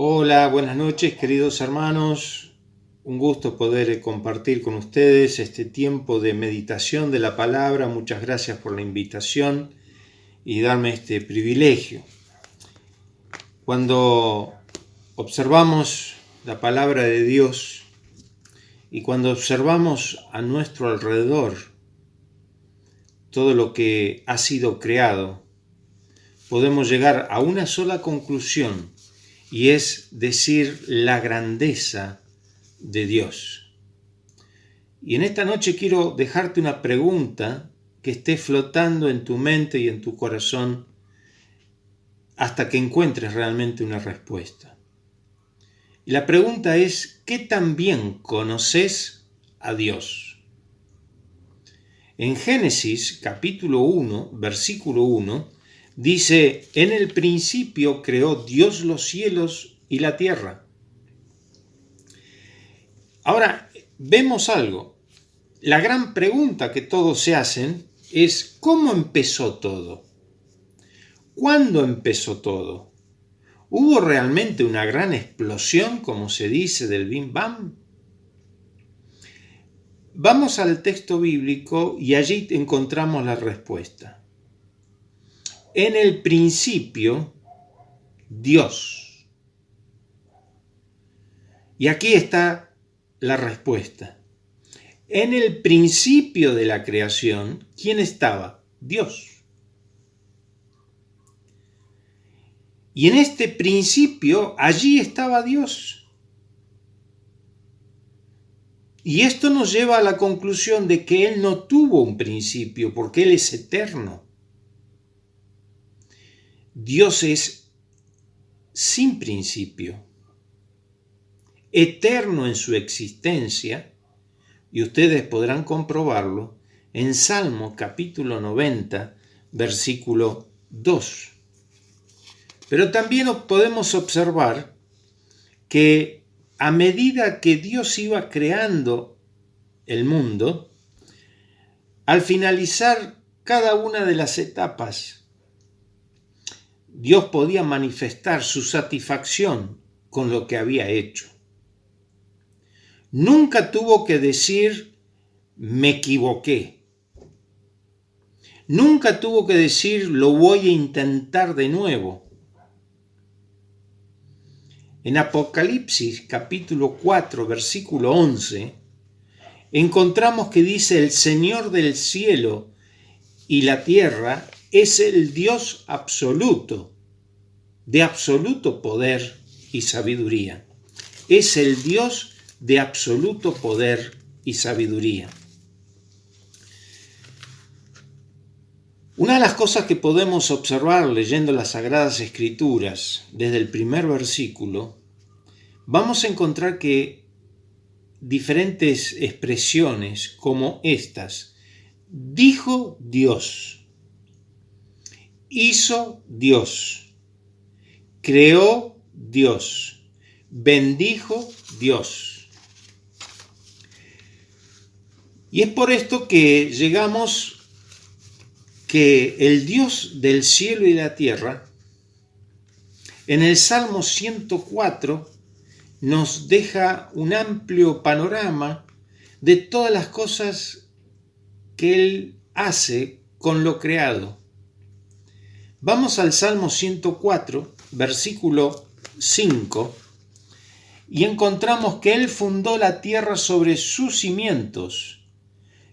Hola, buenas noches, queridos hermanos. Un gusto poder compartir con ustedes este tiempo de meditación de la palabra. Muchas gracias por la invitación y darme este privilegio. Cuando observamos la palabra de Dios y cuando observamos a nuestro alrededor todo lo que ha sido creado, podemos llegar a una sola conclusión, y es decir la grandeza de Dios. Y en esta noche quiero dejarte una pregunta que esté flotando en tu mente y en tu corazón hasta que encuentres realmente una respuesta. Y la pregunta es: ¿qué tan bien conoces a Dios? En Génesis capítulo 1, versículo 1, dice: en el principio creó Dios los cielos y la tierra. Ahora, vemos algo. La gran pregunta que todos se hacen es: ¿cómo empezó todo? ¿Cuándo empezó todo? ¿Hubo realmente una gran explosión, como se dice, del Big Bang? Vamos al texto bíblico y allí encontramos la respuesta. En el principio, Dios. Y aquí está la respuesta. En el principio de la creación, ¿quién estaba? Dios. Y en este principio, allí estaba Dios. Y esto nos lleva a la conclusión de que Él no tuvo un principio, porque Él es eterno. Dios es sin principio, eterno en su existencia, y ustedes podrán comprobarlo en Salmo capítulo 90, versículo 2. Pero también podemos observar que a medida que Dios iba creando el mundo, al finalizar cada una de las etapas, Dios podía manifestar su satisfacción con lo que había hecho. Nunca tuvo que decir: me equivoqué. Nunca tuvo que decir: lo voy a intentar de nuevo. En Apocalipsis capítulo 4, versículo 11, encontramos que dice: el Señor del cielo y la tierra es el Dios absoluto, de absoluto poder y sabiduría. Es el Dios de absoluto poder y sabiduría. Una de las cosas que podemos observar leyendo las Sagradas Escrituras, desde el primer versículo, vamos a encontrar que diferentes expresiones como estas: dijo Dios, hizo Dios, creó Dios, bendijo Dios. Y es por esto que llegamos que el Dios del cielo y la tierra, en el Salmo 104, nos deja un amplio panorama de todas las cosas que Él hace con lo creado. Vamos al Salmo 104, versículo 5, y encontramos que Él fundó la tierra sobre sus cimientos,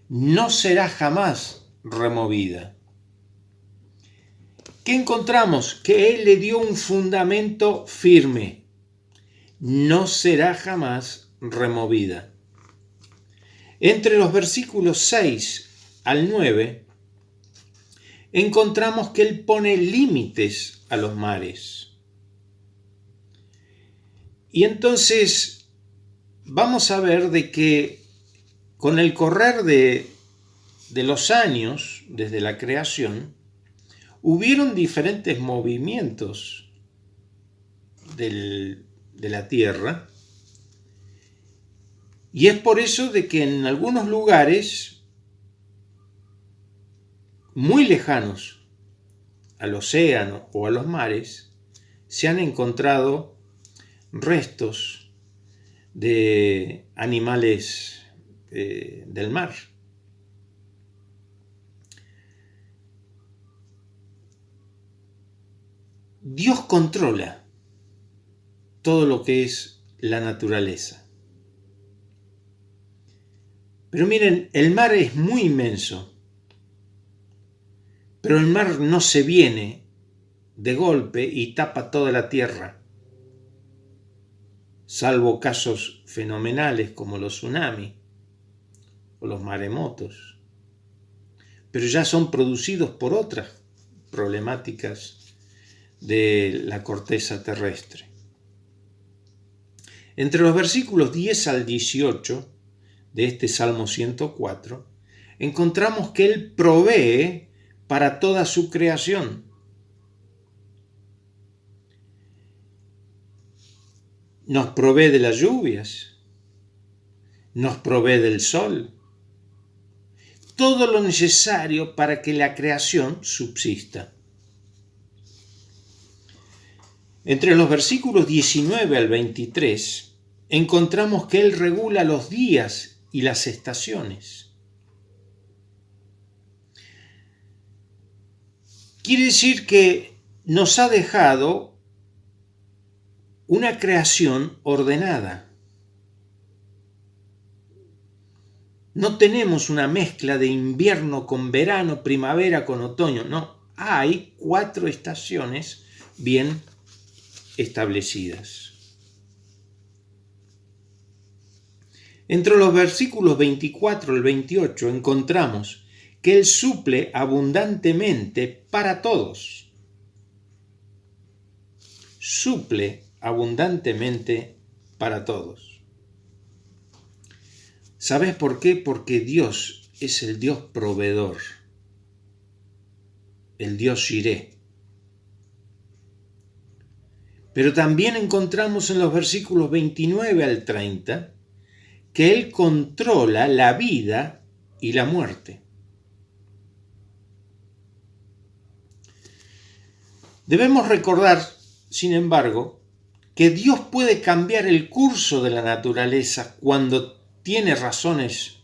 no será jamás removida. ¿Qué encontramos? Que Él le dio un fundamento firme, no será jamás removida. Entre los versículos 6 al 9, encontramos que Él pone límites a los mares. Y entonces vamos a ver de que con el correr de los años, desde la creación, hubieron diferentes movimientos de la tierra, y es por eso de que en algunos lugares muy lejanos al océano o a los mares se han encontrado restos de animales del mar. Dios controla todo lo que es la naturaleza. Pero miren, el mar es muy inmenso, pero el mar no se viene de golpe y tapa toda la tierra, salvo casos fenomenales como los tsunamis o los maremotos, pero ya son producidos por otras problemáticas de la corteza terrestre. Entre los versículos 10 al 18 de este Salmo 104, encontramos que Él provee para toda su creación. Nos provee de las lluvias, nos provee del sol, todo lo necesario para que la creación subsista. Entre los versículos 19 al 23, encontramos que Él regula los días y las estaciones. Quiere decir que nos ha dejado una creación ordenada. No tenemos una mezcla de invierno con verano, primavera con otoño, no. Hay 4 estaciones bien establecidas. Entre los versículos 24 al 28 encontramos que Él suple abundantemente para todos. Suple abundantemente para todos. ¿Sabes por qué? Porque Dios es el Dios proveedor, el Dios Jireh. Pero también encontramos en los versículos 29 al 30 que Él controla la vida y la muerte. Debemos recordar, sin embargo, que Dios puede cambiar el curso de la naturaleza cuando tiene razones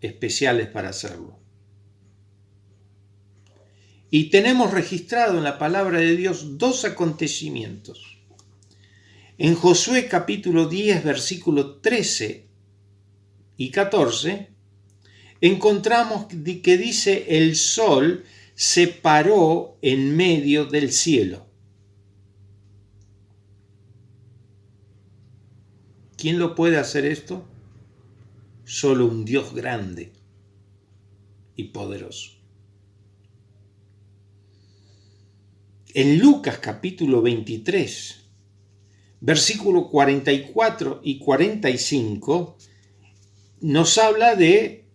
especiales para hacerlo. Y tenemos registrado en la palabra de Dios 2 acontecimientos. En Josué capítulo 10, versículo 13 y 14, encontramos que dice: el sol se paró en medio del cielo. ¿Quién lo puede hacer esto? Solo un Dios grande y poderoso. En Lucas capítulo 23, versículos 44 y 45, nos habla de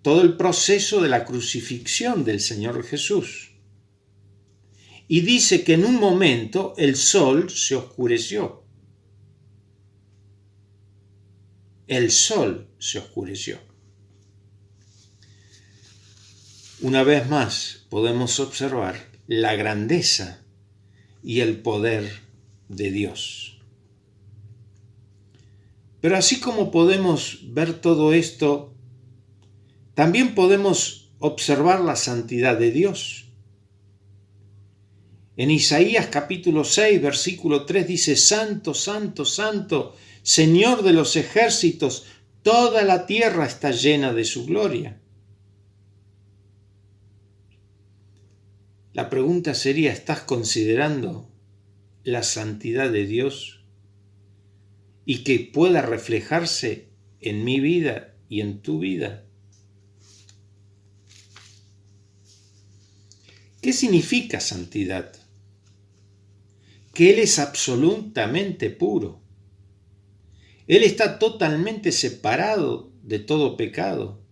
todo el proceso de la crucifixión del Señor Jesús. Y dice que en un momento el sol se oscureció. El sol se oscureció. Una vez más podemos observar la grandeza y el poder de Dios. Pero así como podemos ver todo esto, también podemos observar la santidad de Dios. En Isaías capítulo 6, versículo 3 dice: Santo, santo, santo, Señor de los ejércitos, toda la tierra está llena de su gloria. La pregunta sería: ¿estás considerando la santidad de Dios y que pueda reflejarse en mi vida y en tu vida? ¿Qué significa santidad? Que Él es absolutamente puro. Él está totalmente separado de todo pecado.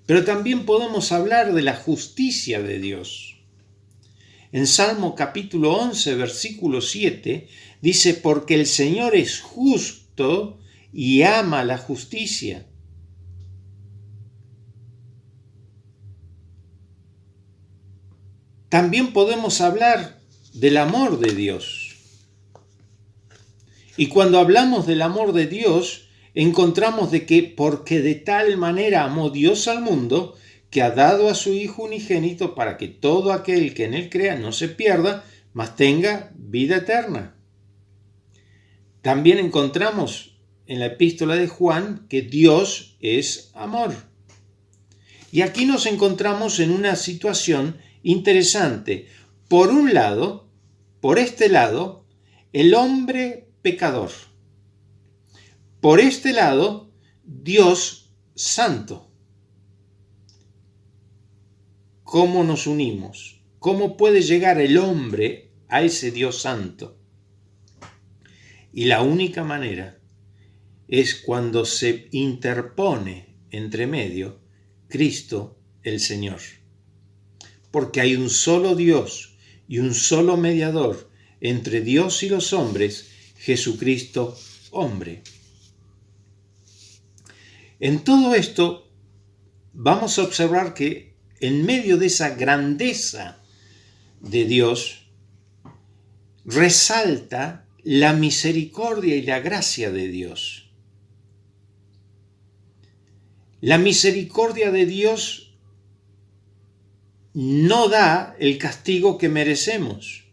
Pero también podemos hablar de la justicia de Dios. En Salmo capítulo 11, versículo 7, dice: porque el Señor es justo y ama la justicia. También podemos hablar del amor de Dios. Y cuando hablamos del amor de Dios, encontramos de que porque de tal manera amó Dios al mundo, que ha dado a su Hijo unigénito para que todo aquel que en él crea no se pierda, mas tenga vida eterna. También encontramos en la epístola de Juan que Dios es amor. Y aquí nos encontramos en una situación interesante. Por un lado, por este lado, el hombre pecador. Por este lado, Dios santo. ¿Cómo nos unimos? ¿Cómo puede llegar el hombre a ese Dios santo? Y la única manera es cuando se interpone entre medio Cristo el Señor. Porque hay un solo Dios y un solo mediador entre Dios y los hombres, Jesucristo hombre. En todo esto vamos a observar que en medio de esa grandeza de Dios resalta la misericordia y la gracia de Dios. La misericordia de Dios no da el castigo que merecemos.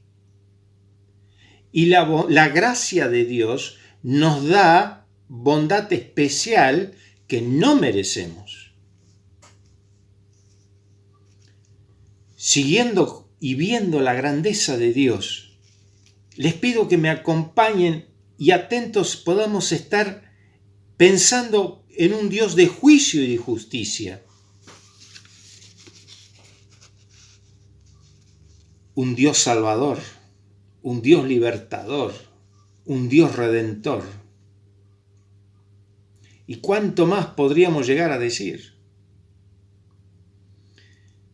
Y la gracia de Dios nos da bondad especial que no merecemos. Siguiendo y viendo la grandeza de Dios, les pido que me acompañen y atentos podamos estar pensando en un Dios de juicio y de justicia. Un Dios salvador, un Dios libertador, un Dios redentor. ¿Y cuánto más podríamos llegar a decir?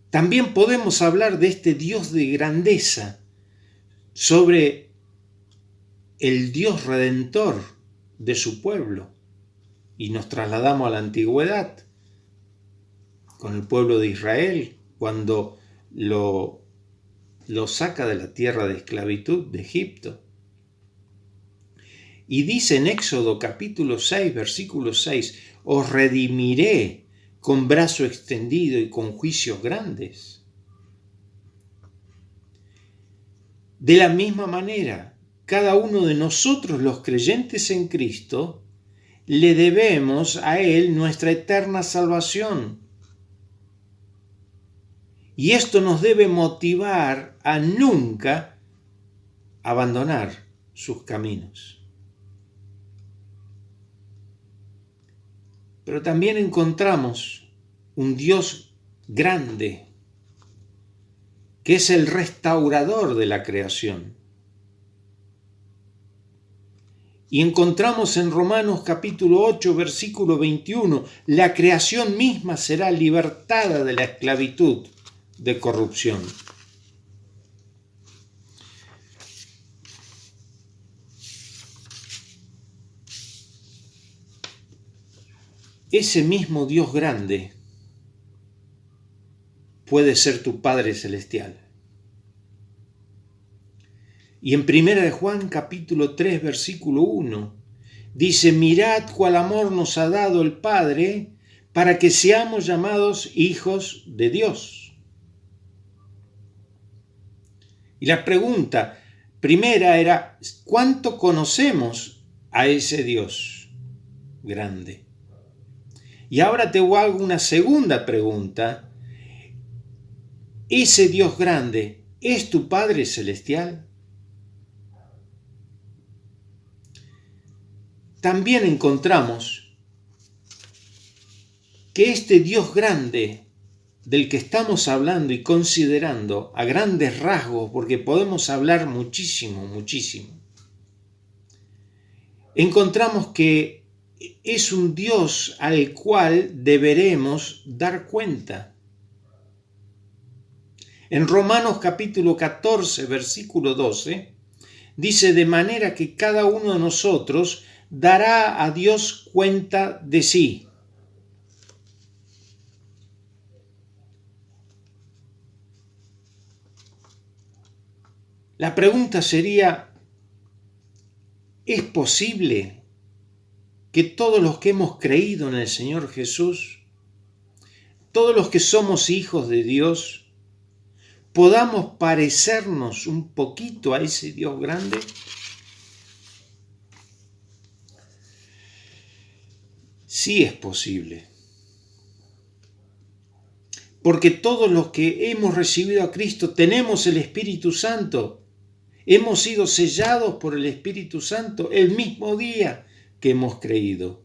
También podemos hablar de este Dios de grandeza sobre el Dios redentor de su pueblo. Y nos trasladamos a la antigüedad con el pueblo de Israel cuando lo saca de la tierra de esclavitud de Egipto. Y dice en Éxodo capítulo 6, versículo 6, os redimiré con brazo extendido y con juicios grandes. De la misma manera, cada uno de nosotros los creyentes en Cristo le debemos a Él nuestra eterna salvación. Y esto nos debe motivar a nunca abandonar sus caminos. Pero también encontramos un Dios grande, que es el restaurador de la creación. Y encontramos en Romanos capítulo 8, versículo 21, la creación misma será libertada de la esclavitud de corrupción. Ese mismo Dios grande puede ser tu Padre Celestial. Y en 1 de Juan capítulo 3 versículo 1 dice, mirad cuál amor nos ha dado el Padre para que seamos llamados hijos de Dios. Y la pregunta primera era, ¿cuánto conocemos a ese Dios grande? Y ahora te hago una segunda pregunta. ¿Ese Dios grande es tu Padre Celestial? También encontramos que este Dios grande del que estamos hablando y considerando a grandes rasgos, porque podemos hablar muchísimo, encontramos que es un Dios al cual deberemos dar cuenta. En Romanos capítulo 14, versículo 12, dice, de manera que cada uno de nosotros dará a Dios cuenta de sí. La pregunta sería, es posible que todos los que hemos creído en el Señor Jesús, todos los que somos hijos de Dios, podamos parecernos un poquito a ese Dios grande? Sí es posible. Porque todos los que hemos recibido a Cristo tenemos el Espíritu Santo. Hemos sido sellados por el Espíritu Santo el mismo día que hemos creído.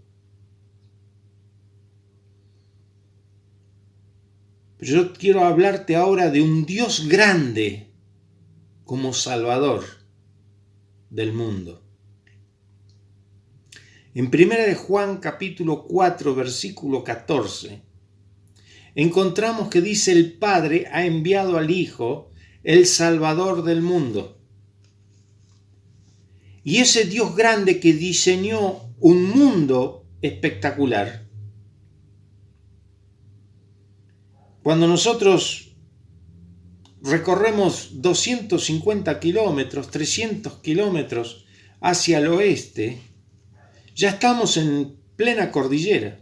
Pero yo quiero hablarte ahora de un Dios grande como Salvador del mundo. En 1 de Juan capítulo 4 versículo 14 encontramos que dice: el Padre ha enviado al Hijo, el Salvador del mundo. Y ese Dios grande que diseñó un mundo espectacular. Cuando nosotros recorremos 250 kilómetros, 300 kilómetros hacia el oeste, ya estamos en plena cordillera.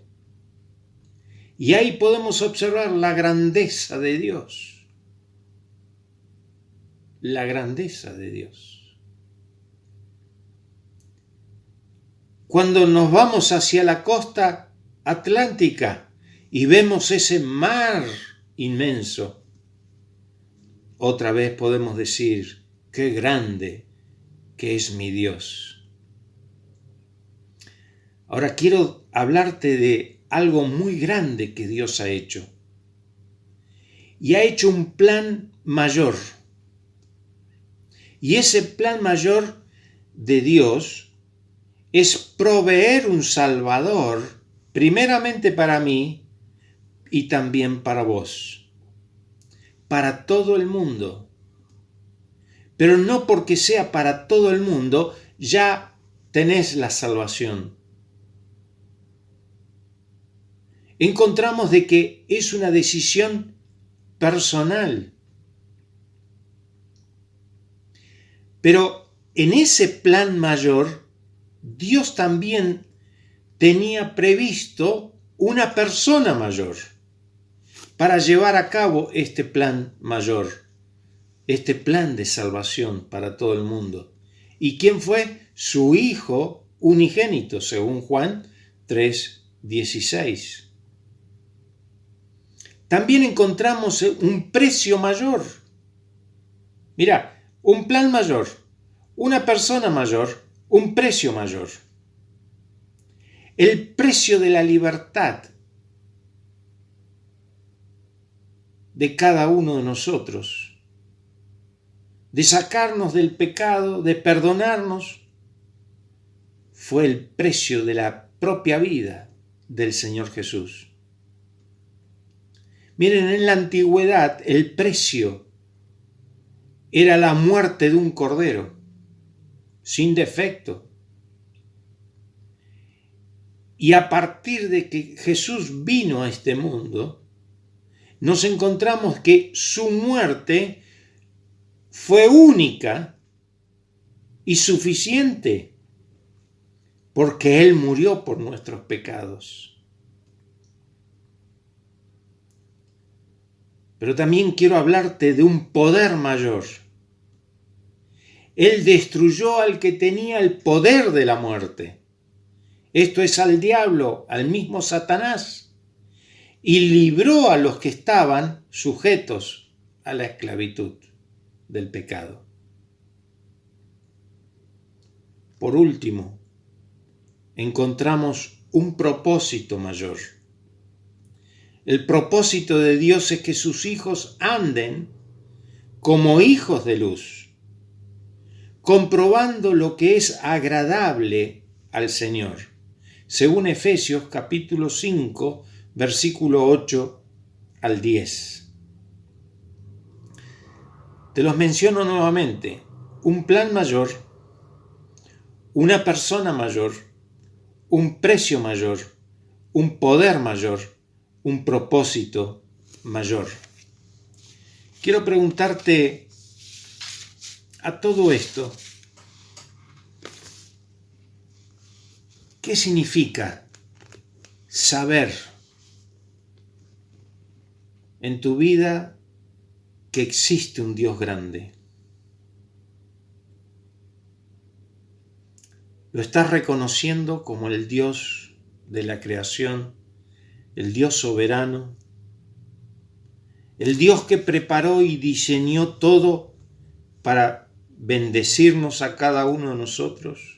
Y ahí podemos observar la grandeza de Dios. La grandeza de Dios. Cuando nos vamos hacia la costa atlántica y vemos ese mar inmenso, otra vez podemos decir: qué grande que es mi Dios. Ahora quiero hablarte de algo muy grande que Dios ha hecho. Y ha hecho un plan mayor. Y ese plan mayor de Dios es proveer un Salvador, primeramente para mí y también para vos, para todo el mundo. Pero no porque sea para todo el mundo, ya tenés la salvación. Encontramos de que es una decisión personal. Pero en ese plan mayor, Dios también tenía previsto una persona mayor para llevar a cabo este plan mayor, este plan de salvación para todo el mundo. ¿Y quién fue? Su Hijo unigénito, según Juan 3:16. También encontramos un precio mayor. Mira, un plan mayor, una persona mayor, un precio mayor. El precio de la libertad de cada uno de nosotros, de sacarnos del pecado, de perdonarnos, fue el precio de la propia vida del Señor Jesús. Miren, en la antigüedad el precio era la muerte de un cordero, sin defecto. Y a partir de que Jesús vino a este mundo, nos encontramos que su muerte fue única y suficiente, porque Él murió por nuestros pecados. Pero también quiero hablarte de un poder mayor. Él destruyó al que tenía el poder de la muerte. Esto es al diablo, al mismo Satanás, y libró a los que estaban sujetos a la esclavitud del pecado. Por último, encontramos un propósito mayor. El propósito de Dios es que sus hijos anden como hijos de luz, comprobando lo que es agradable al Señor, según Efesios capítulo 5, versículo 8 al 10. Te los menciono nuevamente: un plan mayor, una persona mayor, un precio mayor, un poder mayor, un propósito mayor. Quiero preguntarte a todo esto, ¿Qué significa saber en tu vida que existe un Dios grande? Lo estás reconociendo como el Dios de la creación, el Dios soberano, el Dios que preparó y diseñó todo para bendecirnos a cada uno de nosotros.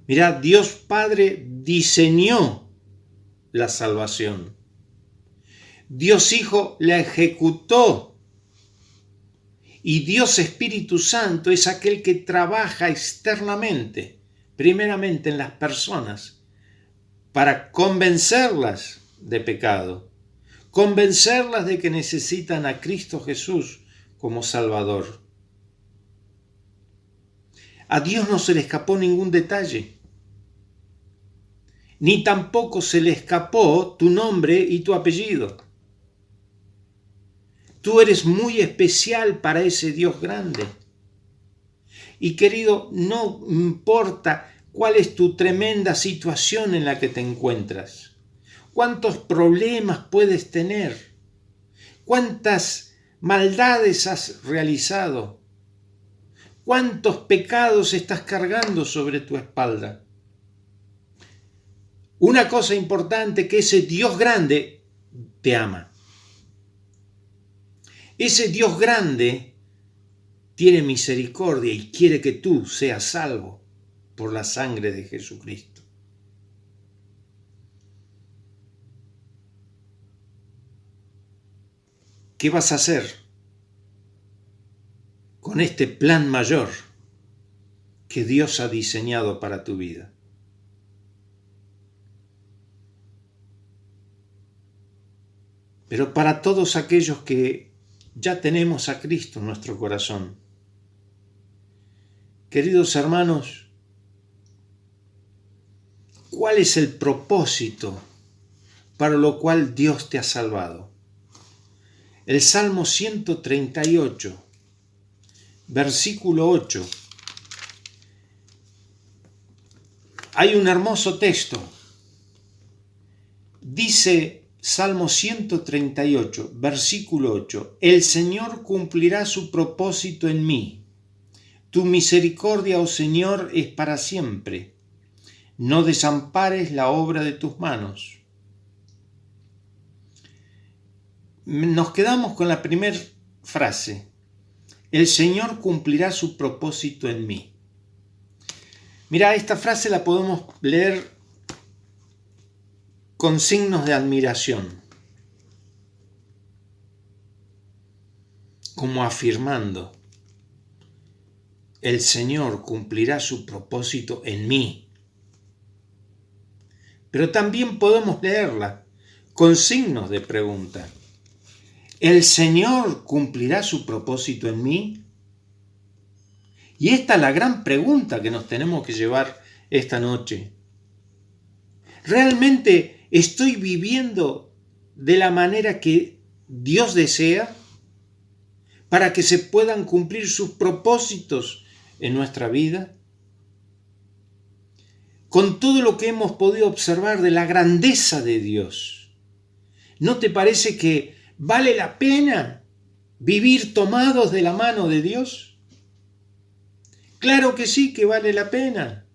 Mirá, Dios Padre diseñó la salvación. Dios Hijo la ejecutó. Y Dios Espíritu Santo es aquel que trabaja externamente, primeramente en las personas, para convencerlas de pecado, convencerlas de que necesitan a Cristo Jesús como Salvador. A Dios no se le escapó ningún detalle, ni tampoco se le escapó tu nombre y tu apellido. Tú eres muy especial para ese Dios grande. Y querido, no importa cuál es tu tremenda situación en la que te encuentras, cuántos problemas puedes tener, cuántas maldades has realizado, cuántos pecados estás cargando sobre tu espalda. Una cosa importante, que ese Dios grande te ama. Ese Dios grande tiene misericordia y quiere que tú seas salvo por la sangre de Jesucristo. ¿Qué vas a hacer con este plan mayor que Dios ha diseñado para tu vida? Pero para todos aquellos que ya tenemos a Cristo en nuestro corazón, queridos hermanos, ¿cuál es el propósito para lo cual Dios te ha salvado? El Salmo 138, versículo 8. Hay un hermoso texto. Dice Salmo 138, versículo 8. El Señor cumplirá su propósito en mí. Tu misericordia, oh Señor, es para siempre. No desampares la obra de tus manos. Nos quedamos con la primera frase. El Señor cumplirá su propósito en mí. Mira, esta frase la podemos leer con signos de admiración, como afirmando: el Señor cumplirá su propósito en mí. Pero también podemos leerla con signos de pregunta. ¿El Señor cumplirá su propósito en mí? Y esta es la gran pregunta que nos tenemos que llevar esta noche. ¿Realmente estoy viviendo de la manera que Dios desea para que se puedan cumplir sus propósitos en nuestra vida? Con todo lo que hemos podido observar de la grandeza de Dios, ¿no te parece que vale la pena vivir tomados de la mano de Dios? Claro que sí, que vale la pena.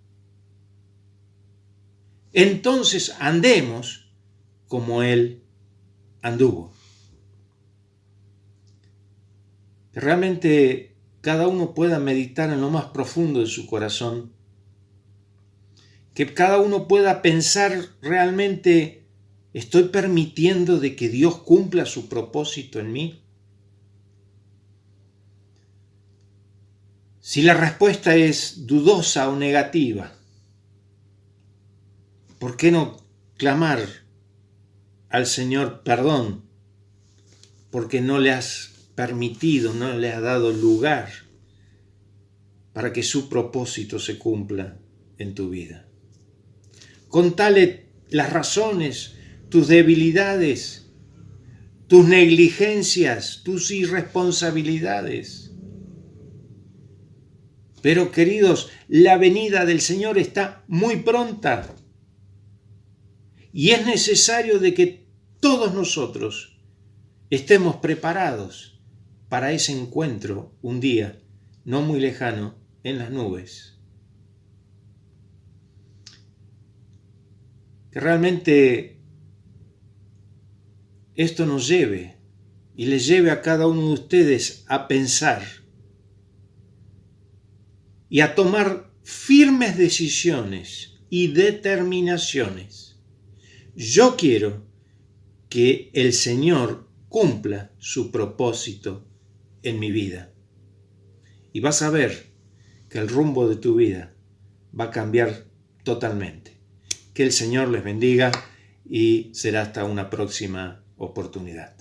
Entonces andemos como Él anduvo. Que realmente cada uno pueda meditar en lo más profundo de su corazón. Que cada uno pueda pensar realmente: ¿estoy permitiendo de que Dios cumpla su propósito en mí? Si la respuesta es dudosa o negativa, ¿por qué no clamar al Señor perdón? Porque no le has permitido, no le has dado lugar para que su propósito se cumpla en tu vida. Contale las razones, tus debilidades, tus negligencias, tus irresponsabilidades. Pero queridos, la venida del Señor está muy pronta. Y es necesario de que todos nosotros estemos preparados para ese encuentro un día, no muy lejano, en las nubes. Que realmente esto nos lleve y les lleve a cada uno de ustedes a pensar y a tomar firmes decisiones y determinaciones. Yo quiero que el Señor cumpla su propósito en mi vida. Y vas a ver que el rumbo de tu vida va a cambiar totalmente. Que el Señor les bendiga y será hasta una próxima oportunidad.